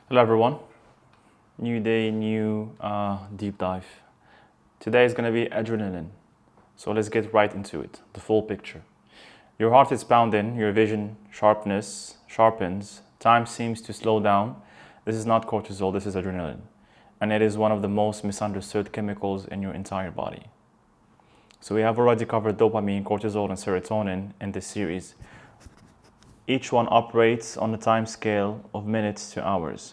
Hello everyone, new day, new deep dive. Today is going to be adrenaline, so let's get right into it, the full picture. Your heart is pounding, your vision sharpens, time seems to slow down. This is not cortisol, this is adrenaline, and it is one of the most misunderstood chemicals in your entire body. So we have already covered dopamine, cortisol, and serotonin in this series. Each one operates on a time scale of minutes to hours.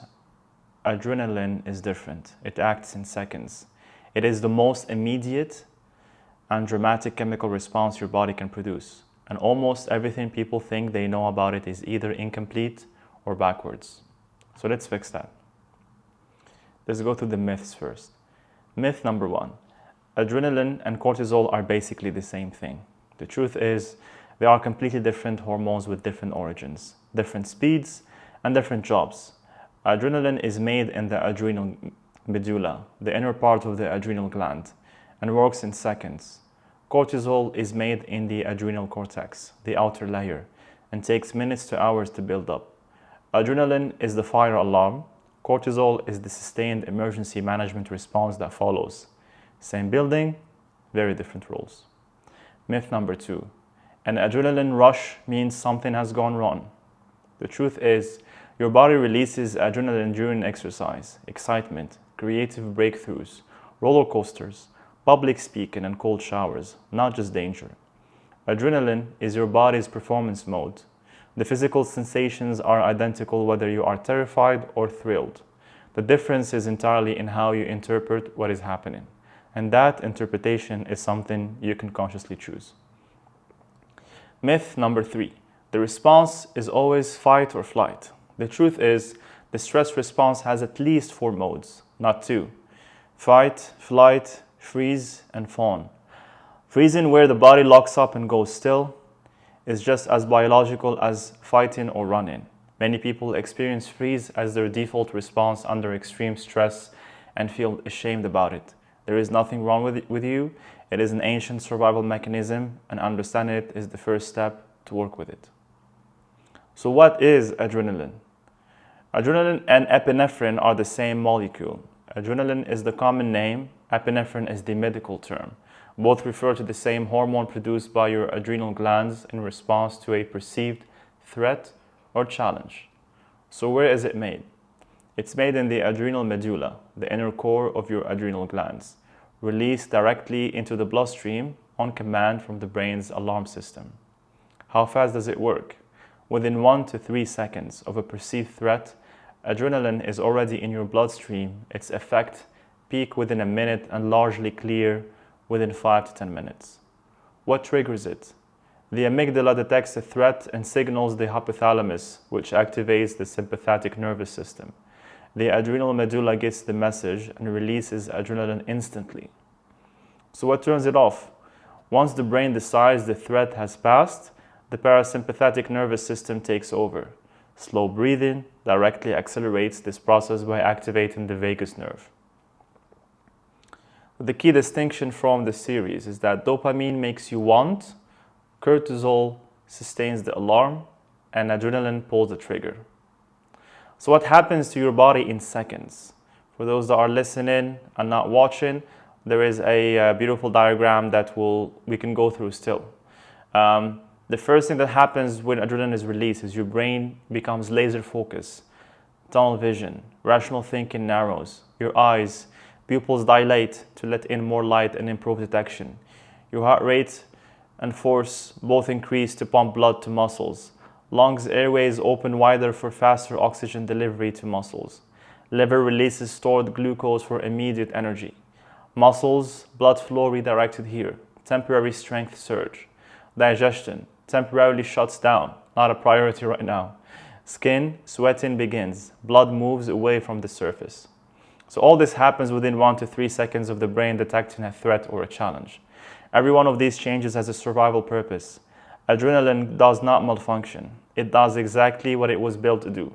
Adrenaline is different. It acts in seconds. It is the most immediate and dramatic chemical response your body can produce. And almost everything people think they know about it is either incomplete or backwards. So let's fix that. Let's go through the myths first. Myth number 1. Adrenaline and cortisol are basically the same thing. The truth is, they are completely different hormones with different origins, different speeds, and different jobs. Adrenaline is made in the adrenal medulla, the inner part of the adrenal gland, and works in seconds. Cortisol is made in the adrenal cortex, the outer layer, and takes minutes to hours to build up. Adrenaline is the fire alarm. Cortisol is the sustained emergency management response that follows. Same building, very different roles. Myth number 2. An adrenaline rush means something has gone wrong. The truth is, your body releases adrenaline during exercise, excitement, creative breakthroughs, roller coasters, public speaking, and cold showers, not just danger. Adrenaline is your body's performance mode. The physical sensations are identical whether you are terrified or thrilled. The difference is entirely in how you interpret what is happening, and that interpretation is something you can consciously choose. Myth number 3. The response is always fight or flight. The truth is, the stress response has at least 4 modes, not 2. Fight, flight, freeze, and fawn. Freezing, where the body locks up and goes still, is just as biological as fighting or running. Many people experience freeze as their default response under extreme stress and feel ashamed about it. There is nothing wrong with you. It is an ancient survival mechanism, and understanding it is the first step to work with it. So what is adrenaline? Adrenaline and epinephrine are the same molecule. Adrenaline is the common name, epinephrine is the medical term. Both refer to the same hormone produced by your adrenal glands in response to a perceived threat or challenge. So where is it made? It's made in the adrenal medulla, the inner core of your adrenal glands, released directly into the bloodstream on command from the brain's alarm system. How fast does it work? Within 1 to 3 seconds of a perceived threat, adrenaline is already in your bloodstream. Its effect peak within a minute and largely clear within 5 to 10 minutes. What triggers it? The amygdala detects a threat and signals the hypothalamus, which activates the sympathetic nervous system. The adrenal medulla gets the message and releases adrenaline instantly. So what turns it off? Once the brain decides the threat has passed, the parasympathetic nervous system takes over. Slow breathing directly accelerates this process by activating the vagus nerve. The key distinction from the series is that dopamine makes you want, cortisol sustains the alarm, and adrenaline pulls the trigger. So what happens to your body in seconds? For those that are listening and not watching, there is a beautiful diagram that we can go through still. The first thing that happens when adrenaline is released is your brain becomes laser focused, tunnel vision, rational thinking narrows, your eyes, pupils dilate to let in more light and improve detection. Your heart rate and force both increase to pump blood to muscles. Lungs, airways open wider for faster oxygen delivery to muscles. Liver releases stored glucose for immediate energy. Muscles, blood flow redirected here. Temporary strength surge. Digestion temporarily shuts down, not a priority right now. Skin, sweating begins. Blood moves away from the surface. So all this happens within 1 to 3 seconds of the brain detecting a threat or a challenge. Every one of these changes has a survival purpose. Adrenaline does not malfunction. It does exactly what it was built to do.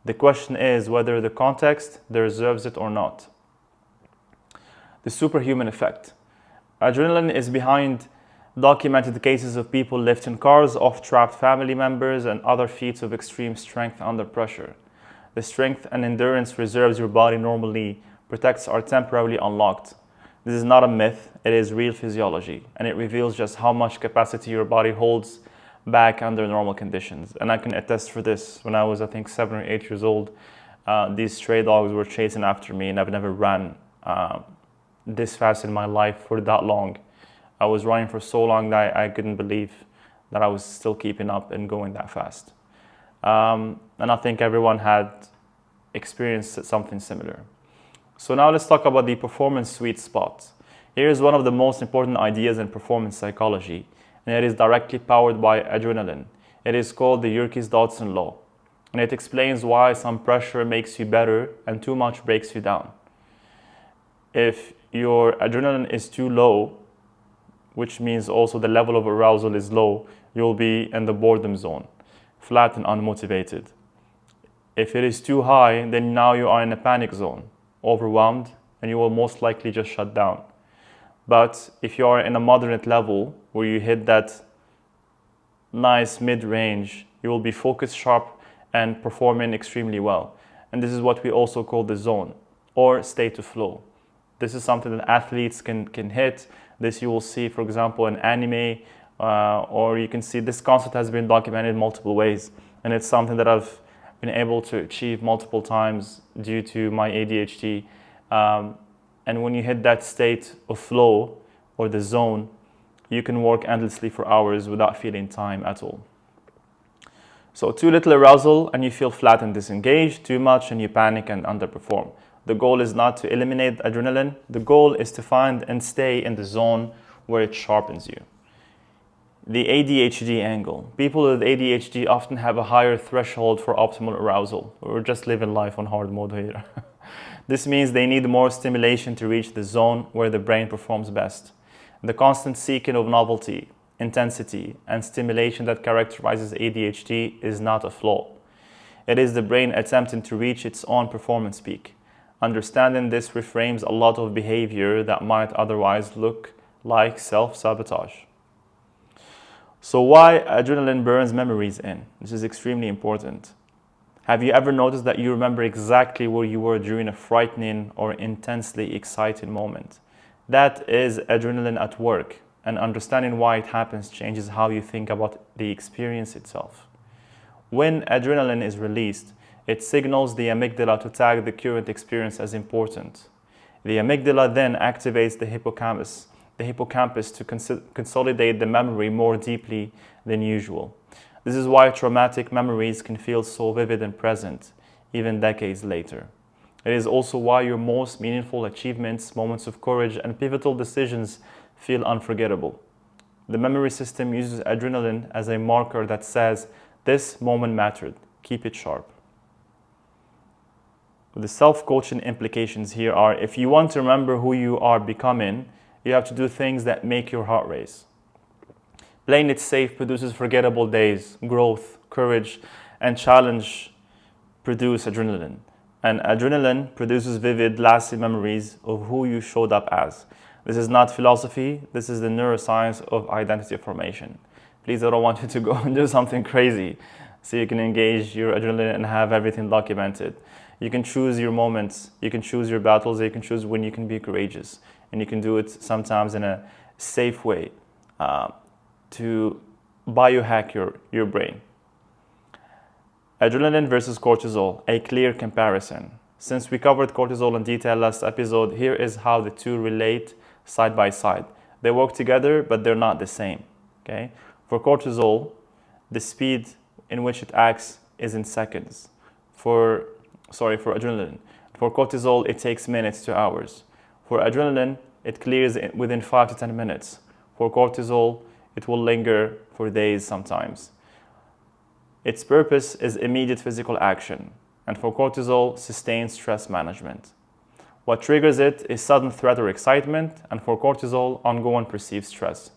The question is whether the context deserves it or not. The superhuman effect. Adrenaline is behind documented cases of people lifting cars off trapped family members and other feats of extreme strength under pressure. The strength and endurance reserves your body normally protects are temporarily unlocked. This is not a myth, it is real physiology, and it reveals just how much capacity your body holds back under normal conditions. And I can attest for this. When I was, I think, 7 or 8 years old, these stray dogs were chasing after me, and I've never ran this fast in my life for that long. I was running for so long that I couldn't believe that I was still keeping up and going that fast. And I think everyone had experienced something similar. So now let's talk about the performance sweet spot. Here is one of the most important ideas in performance psychology, and it is directly powered by adrenaline. It is called the Yerkes-Dodson law, and it explains why some pressure makes you better and too much breaks you down. If your adrenaline is too low, which means also the level of arousal is low, you'll be in the boredom zone, flat and unmotivated. If it is too high, then now you are in a panic zone, overwhelmed, and you will most likely just shut down. But if you are in a moderate level, where you hit that nice mid-range, you will be focused, sharp, and performing extremely well. And this is what we also call the zone, or state of flow. This is something that athletes can hit. This you will see, for example, in anime, or you can see this concept has been documented multiple ways. And it's something that I've been able to achieve multiple times due to my ADHD. And when you hit that state of flow, or the zone, you can work endlessly for hours without feeling time at all. So too little arousal and you feel flat and disengaged, too much and you panic and underperform. The goal is not to eliminate adrenaline. The goal is to find and stay in the zone where it sharpens you. The ADHD angle. People with ADHD often have a higher threshold for optimal arousal. We're just living life on hard mode here. This means they need more stimulation to reach the zone where the brain performs best. The constant seeking of novelty, intensity, and stimulation that characterizes ADHD is not a flaw. It is the brain attempting to reach its own performance peak. Understanding this reframes a lot of behavior that might otherwise look like self-sabotage. So why adrenaline burns memories in? This is extremely important. Have you ever noticed that you remember exactly where you were during a frightening or intensely exciting moment? That is adrenaline at work, and understanding why it happens changes how you think about the experience itself. When adrenaline is released, it signals the amygdala to tag the current experience as important. The amygdala then activates the hippocampus to consolidate the memory more deeply than usual. This is why traumatic memories can feel so vivid and present, even decades later. It is also why your most meaningful achievements, moments of courage, and pivotal decisions feel unforgettable. The memory system uses adrenaline as a marker that says, this moment mattered, keep it sharp. The self-coaching implications here are, if you want to remember who you are becoming, you have to do things that make your heart race. Playing it safe produces forgettable days. Growth, courage, and challenge produce adrenaline. And adrenaline produces vivid, lasting memories of who you showed up as. This is not philosophy, this is the neuroscience of identity formation. Please, I don't want you to go and do something crazy so you can engage your adrenaline and have everything documented. You can choose your moments, you can choose your battles, you can choose when you can be courageous. And you can do it sometimes in a safe way to biohack your brain. Adrenaline versus cortisol, a clear comparison. Since we covered cortisol in detail last episode, here is how the two relate side by side. They work together, but they're not the same. Okay? For cortisol, the speed in which it acts is in seconds. For adrenaline. For cortisol, it takes minutes to hours. For adrenaline, it clears within 5 to 10 minutes. For cortisol, it will linger for days sometimes. Its purpose is immediate physical action, and for cortisol, sustained stress management. What triggers it is sudden threat or excitement, and for cortisol, ongoing perceived stress.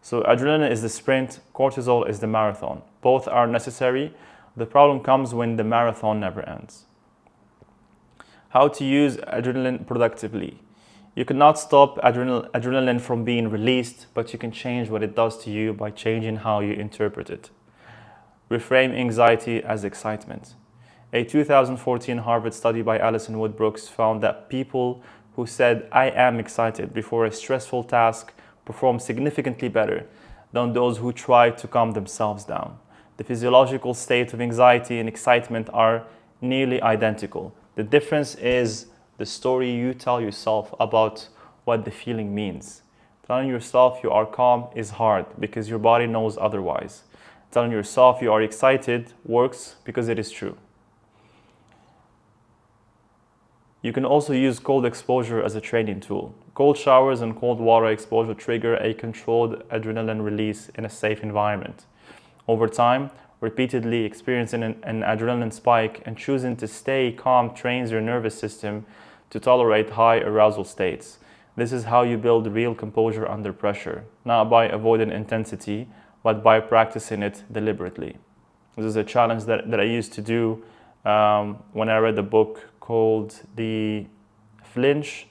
So adrenaline is the sprint, cortisol is the marathon. Both are necessary. The problem comes when the marathon never ends. How to use adrenaline productively. You cannot stop adrenaline from being released, but you can change what it does to you by changing how you interpret it. Reframe anxiety as excitement. A 2014 Harvard study by Alison Woodbrooks found that people who said, "I am excited" before a stressful task performed significantly better than those who tried to calm themselves down. The physiological state of anxiety and excitement are nearly identical. The difference is the story you tell yourself about what the feeling means. Telling yourself you are calm is hard because your body knows otherwise. Telling yourself you are excited works because it is true. You can also use cold exposure as a training tool. Cold showers and cold water exposure trigger a controlled adrenaline release in a safe environment. Over time, repeatedly experiencing an adrenaline spike and choosing to stay calm trains your nervous system to tolerate high arousal states. This is how you build real composure under pressure, not by avoiding intensity, but by practicing it deliberately. This is a challenge that I used to do when I read a book called The Flinch,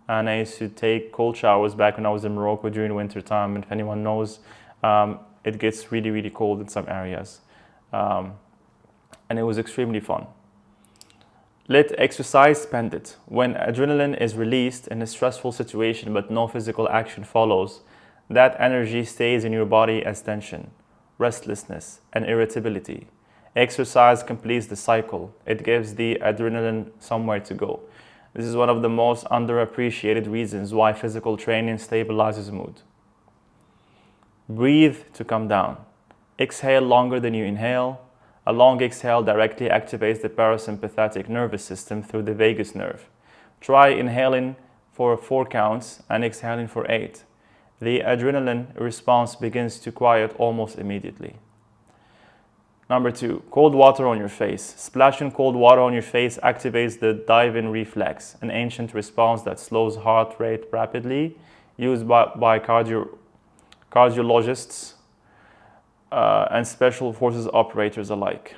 and I used to take cold showers back when I was in Morocco during winter time. And if anyone knows, it gets really, really cold in some areas. And it was extremely fun. Let exercise spend it. When adrenaline is released in a stressful situation but no physical action follows, that energy stays in your body as tension, restlessness, and irritability. Exercise completes the cycle. It gives the adrenaline somewhere to go. This is one of the most underappreciated reasons why physical training stabilizes mood. Breathe to come down. Exhale longer than you inhale. A long exhale directly activates the parasympathetic nervous system through the vagus nerve. Try inhaling for 4 counts and exhaling for 8. The adrenaline response begins to quiet almost immediately. Number 2, cold water on your face. Splashing cold water on your face activates the dive-in reflex, an ancient response that slows heart rate rapidly, used by cardiologists and special forces operators alike.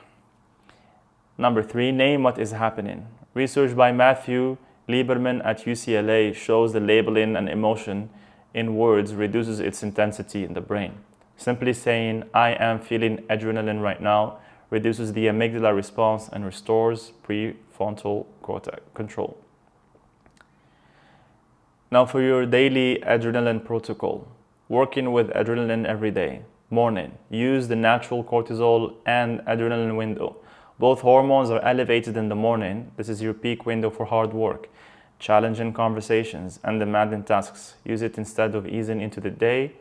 Number 3, name what is happening. Research by Matthew Lieberman at UCLA shows the labeling an emotion in words reduces its intensity in the brain. Simply saying, "I am feeling adrenaline right now," reduces the amygdala response and restores prefrontal cortex control. Now for your daily adrenaline protocol. Working with adrenaline every day. Morning, use the natural cortisol and adrenaline window. Both hormones are elevated in the morning. This is your peak window for hard work, challenging conversations, and demanding tasks. Use it instead of easing into the day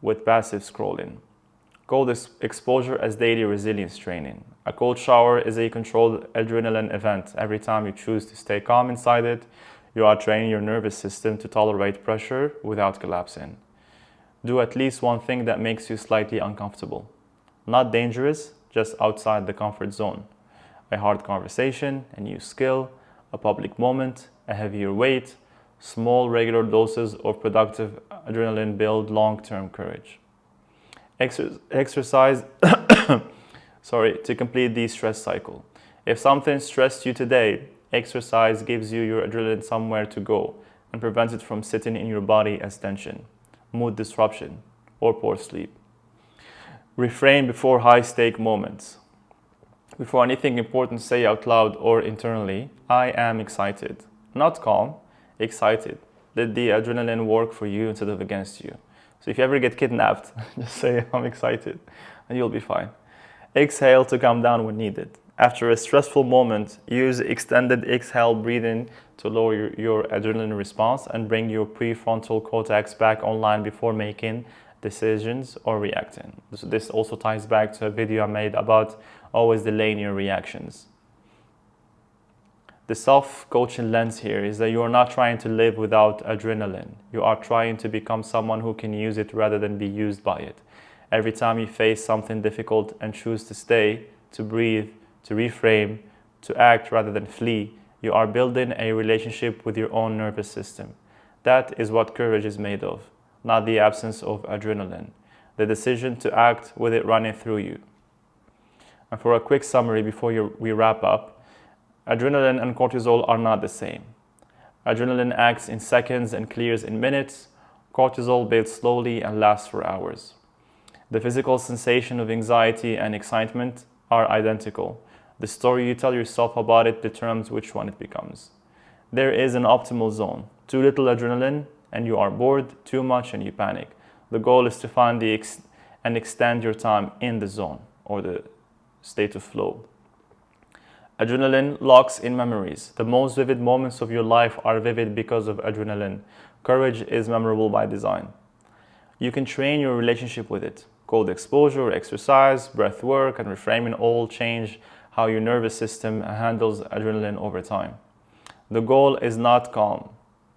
with passive scrolling. Cold exposure as daily resilience training. A cold shower is a controlled adrenaline event. Every time you choose to stay calm inside it, you are training your nervous system to tolerate pressure without collapsing. Do at least one thing that makes you slightly uncomfortable. Not dangerous, just outside the comfort zone. A hard conversation, a new skill, a public moment, a heavier weight. Small regular doses of productive adrenaline build long-term courage. Exercise to complete the stress cycle. If something stressed you today, exercise gives you your adrenaline somewhere to go and prevents it from sitting in your body as tension, mood disruption, or poor sleep. Refrain before high-stake moments. Before anything important, say out loud or internally, "I am excited." Not calm, excited. Let the adrenaline work for you instead of against you. So if you ever get kidnapped, just say, "I'm excited," and you'll be fine. Exhale to calm down when needed. After a stressful moment, use extended exhale breathing to lower your adrenaline response and bring your prefrontal cortex back online before making decisions or reacting. So this also ties back to a video I made about always delaying your reactions. The self-coaching lens here is that you are not trying to live without adrenaline. You are trying to become someone who can use it rather than be used by it. Every time you face something difficult and choose to stay, to breathe, to reframe, to act rather than flee, you are building a relationship with your own nervous system. That is what courage is made of, not the absence of adrenaline, the decision to act with it running through you. And for a quick summary before we wrap up, adrenaline and cortisol are not the same. Adrenaline acts in seconds and clears in minutes. Cortisol builds slowly and lasts for hours. The physical sensation of anxiety and excitement are identical, The story you tell yourself about it determines which one it becomes. There is an optimal zone. Too little adrenaline and you are bored, too much and you panic. The goal is to find and extend your time in the zone or the state of flow. Adrenaline locks in memories. The most vivid moments of your life are vivid because of adrenaline. Courage is memorable by design. You can train your relationship with it. Cold exposure, exercise, breath work, and reframing all change how your nervous system handles adrenaline over time. The goal is not calm.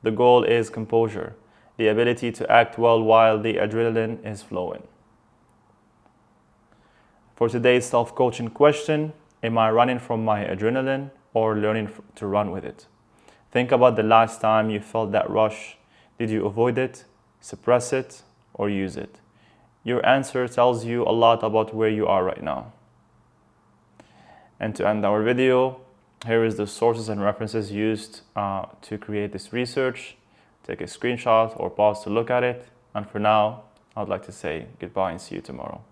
The goal is composure, the ability to act well while the adrenaline is flowing. For today's self-coaching question, am I running from my adrenaline or learning to run with it? Think about the last time you felt that rush. Did you avoid it, suppress it, or use it? Your answer tells you a lot about where you are right now. And to end our video, here is the sources and references used to create this research. Take a screenshot or pause to look at it. And for now, I'd like to say goodbye and see you tomorrow.